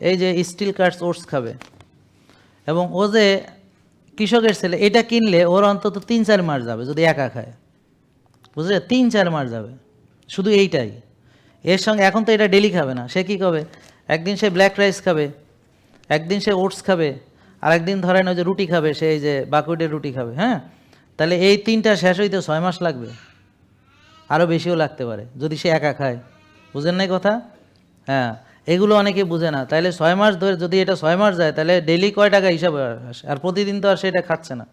এই যে still cards oats খাবে, এবং ও যে কৃষকের ছেলে, এটা কিনলে ওর অন্তত 3-4 মাস যাবে যদি একা খায়, বুঝলে? 3-4 মাস যাবে শুধু এইটাই। এর সঙ্গে এখন তো এটা ডেলি খাবে না, সে কী খাবে? একদিন সে ব্ল্যাক রাইস খাবে, একদিন সে ওটস খাবে, আর একদিন ধরেন ওই যে রুটি খাবে, সেই যে বাকুইটের রুটি খাবে। হ্যাঁ, তাহলে এই 3টা শেষ হইতে 6 মাস লাগবে, আরও বেশিও লাগতে পারে যদি সে একা খায়। বুঝেন নাই কথা? হ্যাঁ, এগুলো অনেকে বুঝে না। তাহলে 6 মাস ধরে যদি এটা 6 মাস যায়, তাহলে ডেলি কয় টাকা হিসাবে আসে, আর প্রতিদিন তো আর সেটা খাচ্ছে না।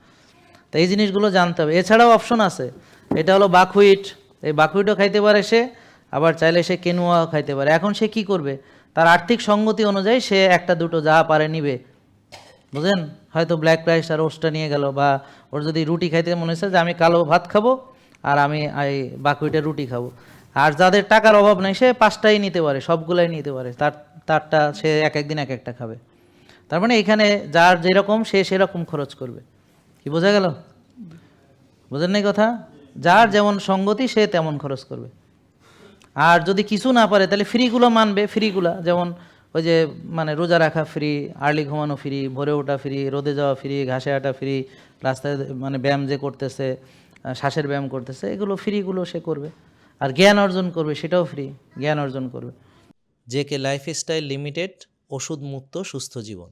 তো এই জিনিসগুলো জানতে হবে। এছাড়াও অপশন আছে, এটা হলো বাকুইট, এই বাকুইটও খাইতে পারে সে, আবার চাইলে সে কেনুয়াও খাইতে পারে। এখন সে কি করবে? তার আর্থিক সঙ্গতি অনুযায়ী সে একটা দুটো যা পারে নিবে, বুঝলেন? হয়তো ব্ল্যাক রাইস আর ওটসটা নিয়ে গেল, বা ওর যদি রুটি খাইতে মনে হচ্ছে যে আমি কালো ভাত খাবো আর আমি এই বাকুইটের রুটি খাবো। আর যাদের টাকার অভাব নেই সে 5টাই নিতে পারে, সবগুলাই নিতে পারে, তারটা সে এক একদিন এক একটা খাবে। তার মানে এখানে যার যেরকম সে সেরকম খরচ করবে। কি বোঝা গেল? বোঝেন নাই কথা? যার যেমন সঙ্গতি সে তেমন খরচ করবে। আর যদি কিছু না পারে তাহলে ফ্রিগুলো মানবে, ফ্রিগুলা যেমন ওই যে মানে রোজা রাখা ফ্রি, আর্লি ঘুমানো ফ্রি, ভোরে ওঠা ফ্রি, রোদে যাওয়া ফ্রি, ঘাসে হাঁটা ফ্রি, রাস্তায় মানে ব্যায়াম যে করতেছে, শ্বাসের ব্যায়াম করতেছে, এগুলো ফ্রিগুলো সে করবে। আর জ্ঞান অর্জন করবে, সেটাও ফ্রি, জ্ঞান অর্জন করবে। জেকে লাইফস্টাইল লিমিটেড, ওষুধ মুক্ত সুস্থ জীবন।